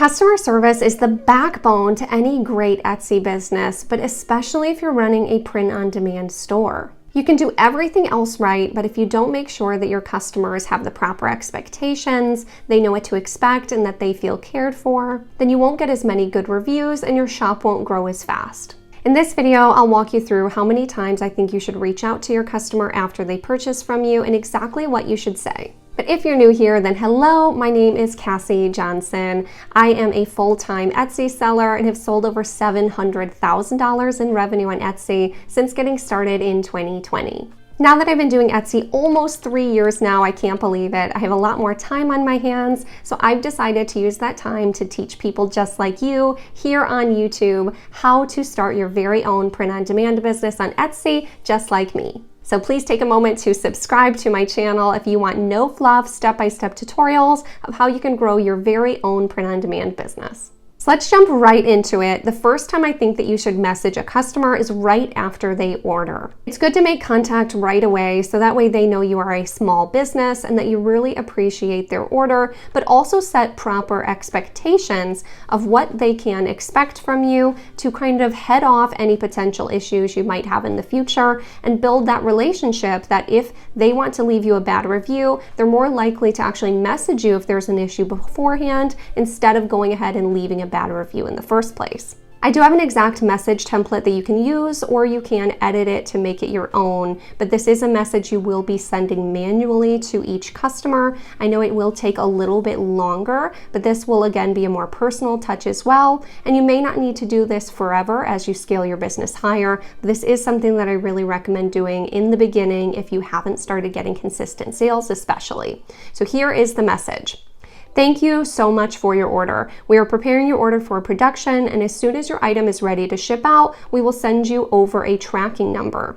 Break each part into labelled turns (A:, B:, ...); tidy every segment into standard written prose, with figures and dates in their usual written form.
A: Customer service is the backbone to any great Etsy business, but especially if you're running a print-on-demand store. You can do everything else right, but if you don't make sure that your customers have the proper expectations, they know what to expect, and that they feel cared for, then you won't get as many good reviews and your shop won't grow as fast. In this video, I'll walk you through how many times I think you should reach out to your customer after they purchase from you and exactly what you should say. But if you're new here, then hello, my name is Cassie Johnson. I am a full-time Etsy seller and have sold over $700,000 in revenue on Etsy since getting started in 2020. Now that I've been doing Etsy almost 3 years now, I can't believe it. I have a lot more time on my hands, so I've decided to use that time to teach people just like you here on YouTube how to start your very own print-on-demand business on Etsy just like me. So please take a moment to subscribe to my channel if you want no fluff, step-by-step tutorials of how you can grow your very own print-on-demand business. So let's jump right into it. The first time I think that you should message a customer is right after they order. It's good to make contact right away so that way they know you are a small business and that you really appreciate their order, but also set proper expectations of what they can expect from you to kind of head off any potential issues you might have in the future and build that relationship that if they want to leave you a bad review, they're more likely to actually message you if there's an issue beforehand instead of going ahead and leaving a bad review in the first place. I do have an exact message template that you can use, or you can edit it to make it your own, but this is a message you will be sending manually to each customer. I know it will take a little bit longer, but this will again be a more personal touch as well, and you may not need to do this forever as you scale your business higher. This is something that I really recommend doing in the beginning if you haven't started getting consistent sales especially. So here is the message. Thank you so much for your order. We are preparing your order for production, and as soon as your item is ready to ship out, we will send you over a tracking number.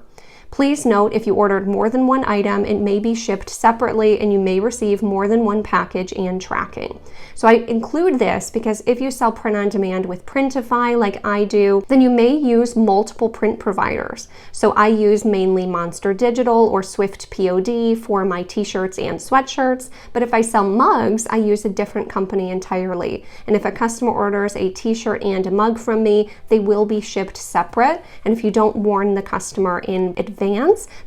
A: Please note if you ordered more than one item, it may be shipped separately and you may receive more than one package and tracking. So I include this because if you sell print on demand with Printify like I do, then you may use multiple print providers. So I use mainly Monster Digital or Swift POD for my t-shirts and sweatshirts, but if I sell mugs, I use a different company entirely. And if a customer orders a t-shirt and a mug from me, they will be shipped separate. And if you don't warn the customer in advance,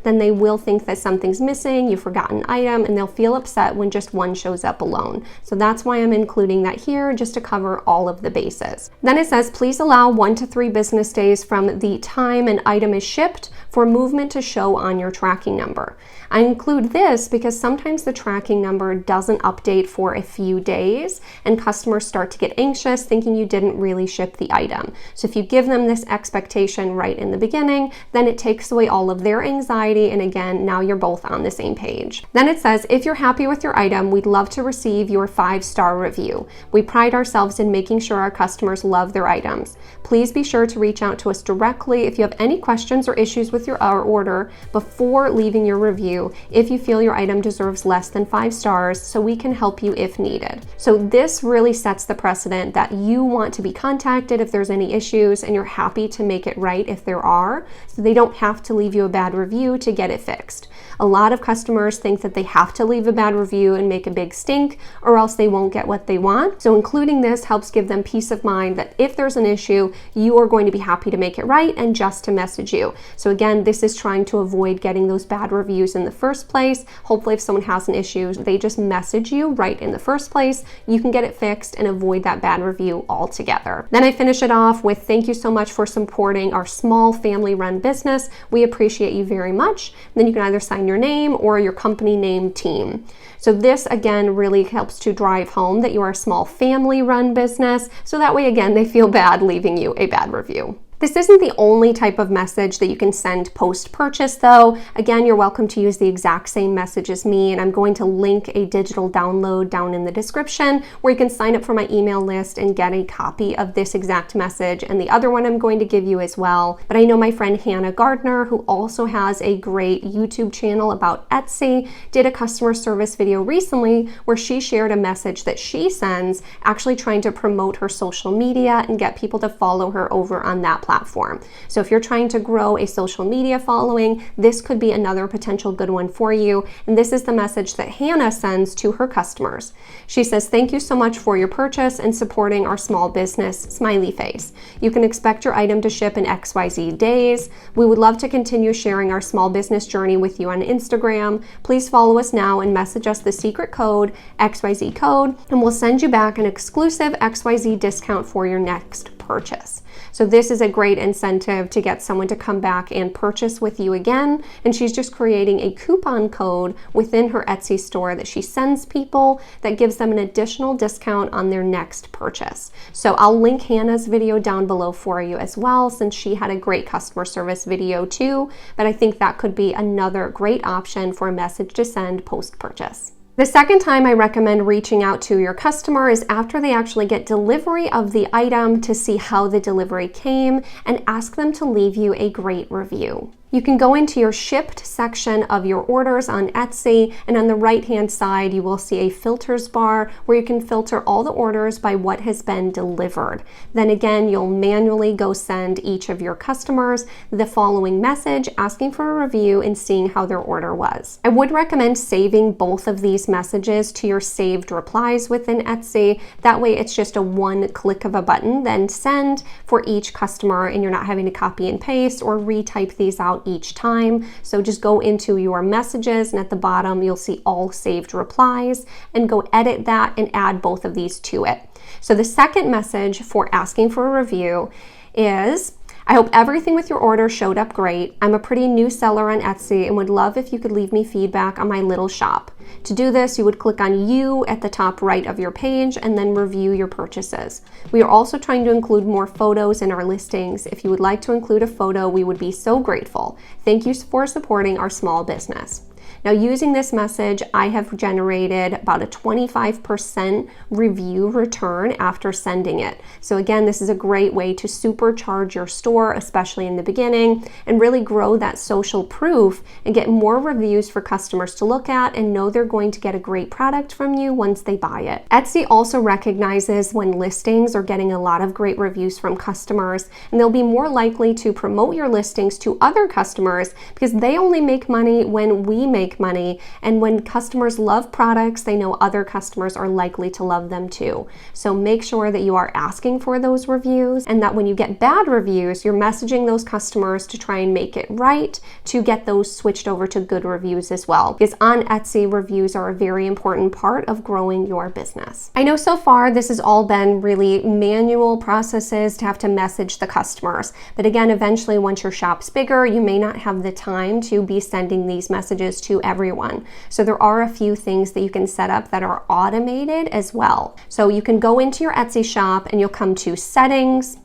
A: then they will think that something's missing, you forgot an item, and they'll feel upset when just one shows up alone. So that's why I'm including that here, just to cover all of the bases. Then it says, please allow 1 to 3 business days from the time an item is shipped for movement to show on your tracking number. I include this because sometimes the tracking number doesn't update for a few days and customers start to get anxious thinking you didn't really ship the item. So if you give them this expectation right in the beginning, then it takes away all of their anxiety, and again, now you're both on the same page. Then it says, if you're happy with your item, we'd love to receive your 5-star review. We pride ourselves in making sure our customers love their items. Please be sure to reach out to us directly if you have any questions or issues with our order before leaving your review if you feel your item deserves less than 5 stars, so we can help you if needed. So this really sets the precedent that you want to be contacted if there's any issues and you're happy to make it right if there are, so they don't have to leave you a bad review to get it fixed. A lot of customers think that they have to leave a bad review and make a big stink or else they won't get what they want. So including this helps give them peace of mind that if there's an issue, you are going to be happy to make it right and just to message you. So again, this is trying to avoid getting those bad reviews in the first place. Hopefully if someone has an issue, they just message you right in the first place. You can get it fixed and avoid that bad review altogether. Then I finish it off with thank you so much for supporting our small family-run business. We appreciate you very much. And then you can either sign your name or your company name team. So this again really helps to drive home that you are a small family-run business. So that way again, they feel bad leaving you a bad review. This isn't the only type of message that you can send post-purchase though. Again, you're welcome to use the exact same message as me, and I'm going to link a digital download down in the description where you can sign up for my email list and get a copy of this exact message and the other one I'm going to give you as well. But I know my friend Hannah Gardner, who also has a great YouTube channel about Etsy, did a customer service video recently where she shared a message that she sends actually trying to promote her social media and get people to follow her over on that platform. So if you're trying to grow a social media following, this could be another potential good one for you. And this is the message that Hannah sends to her customers. She says, "Thank you so much for your purchase and supporting our small business, smiley face. You can expect your item to ship in XYZ days. We would love to continue sharing our small business journey with you on Instagram. Please follow us now and message us the secret code, XYZ code, and we'll send you back an exclusive XYZ discount for your next purchase." So this is a great incentive to get someone to come back and purchase with you again. And she's just creating a coupon code within her Etsy store that she sends people that gives them an additional discount on their next purchase. So I'll link Hannah's video down below for you as well, since she had a great customer service video too. But I think that could be another great option for a message to send post-purchase. The second time I recommend reaching out to your customer is after they actually get delivery of the item, to see how the delivery came and ask them to leave you a great review. You can go into your shipped section of your orders on Etsy, and on the right-hand side, you will see a filters bar where you can filter all the orders by what has been delivered. Then again, you'll manually go send each of your customers the following message asking for a review and seeing how their order was. I would recommend saving both of these messages to your saved replies within Etsy. That way, it's just a one click of a button, then send for each customer, and you're not having to copy and paste or retype these out each time. So just go into your messages, and at the bottom you'll see all saved replies, and go edit that and add both of these to it. So the second message for asking for a review is, "I hope everything with your order showed up great. I'm a pretty new seller on Etsy and would love if you could leave me feedback on my little shop. To do this, you would click on You at the top right of your page and then review your purchases. We are also trying to include more photos in our listings. If you would like to include a photo, we would be so grateful. Thank you for supporting our small business." Now, using this message, I have generated about a 25% review return after sending it. So again, this is a great way to supercharge your store, especially in the beginning, and really grow that social proof and get more reviews for customers to look at and know they're going to get a great product from you once they buy it. Etsy also recognizes when listings are getting a lot of great reviews from customers, and they'll be more likely to promote your listings to other customers, because they only make money when we make money, and when customers love products, they know other customers are likely to love them too. So make sure that you are asking for those reviews, and that when you get bad reviews, you're messaging those customers to try and make it right, to get those switched over to good reviews as well. Because on Etsy, reviews are a very important part of growing your business. I know so far this has all been really manual processes to have to message the customers, but again, eventually once your shop's bigger, you may not have the time to be sending these messages to everyone. So there are a few things that you can set up that are automated as well. So you can go into your Etsy shop and you'll come to Settings,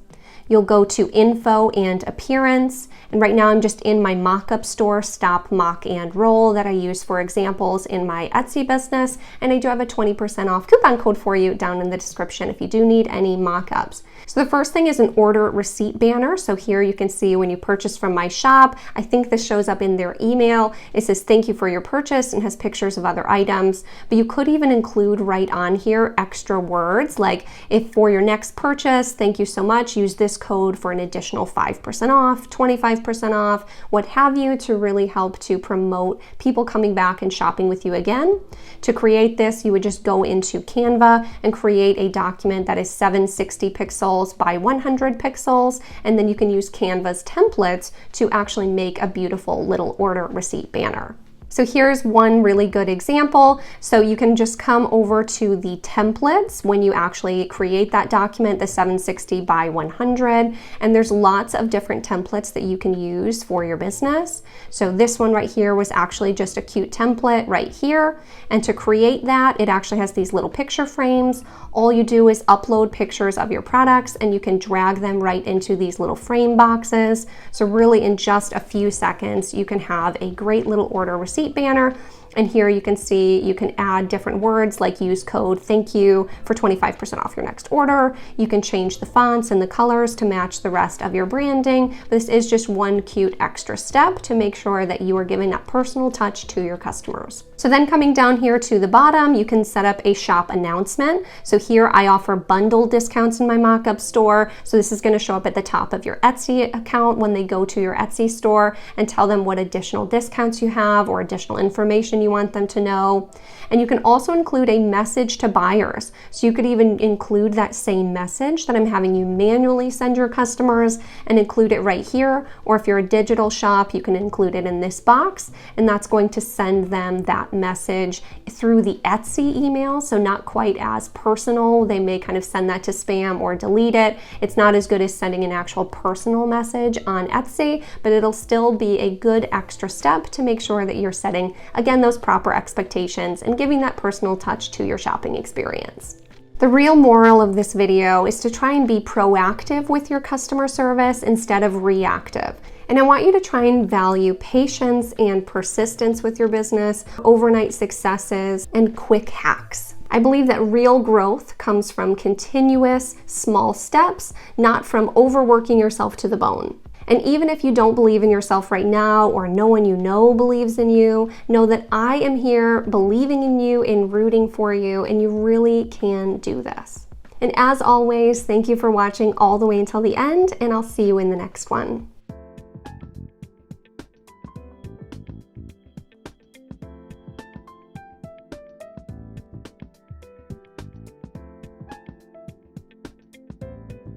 A: you'll go to Info and Appearance, and right now I'm just in my mock-up store, Stop, Mock, and Roll, that I use for examples in my Etsy business, and I do have a 20% off coupon code for you down in the description if you do need any mock-ups. So the first thing is an order receipt banner. So here you can see when you purchase from my shop, I think this shows up in their email. It says thank you for your purchase and has pictures of other items, but you could even include right on here extra words like, if for your next purchase, thank you so much, use this code for an additional 5% off, 25% off, what have you, to really help to promote people coming back and shopping with you again. To create this, you would just go into Canva and create a document that is 760 pixels by 100 pixels, and then you can use Canva's templates to actually make a beautiful little order receipt banner. So here's one really good example. So you can just come over to the templates when you actually create that document, the 760 by 100, and there's lots of different templates that you can use for your business. So this one right here was actually just a cute template right here. And to create that, it actually has these little picture frames. All you do is upload pictures of your products and you can drag them right into these little frame boxes. So really in just a few seconds, you can have a great little order receipt banner. And here you can see you can add different words like use code thank you for 25% off your next order. You can change the fonts and the colors to match the rest of your branding. This is just one cute extra step to make sure that you are giving that personal touch to your customers. So then coming down here to the bottom, you can set up a shop announcement. So here I offer bundle discounts in my mock-up store. So this is going to show up at the top of your Etsy account when they go to your Etsy store, and tell them what additional discounts you have or additional information you want them to know. And you can also include a message to buyers. So you could even include that same message that I'm having you manually send your customers and include it right here. Or if you're a digital shop, you can include it in this box, and that's going to send them that message through the Etsy email. So not quite as personal. They may kind of send that to spam or delete it. It's not as good as sending an actual personal message on Etsy, but it'll still be a good extra step to make sure that you're setting, again, those proper expectations and giving that personal touch to your shopping experience. The real moral of this video is to try and be proactive with your customer service instead of reactive. And I want you to try and value patience and persistence with your business, overnight successes, and quick hacks. I believe that real growth comes from continuous, small steps, not from overworking yourself to the bone. And even if you don't believe in yourself right now, or no one you know believes in you, know that I am here believing in you and rooting for you, and you really can do this. And as always, thank you for watching all the way until the end, and I'll see you in the next one.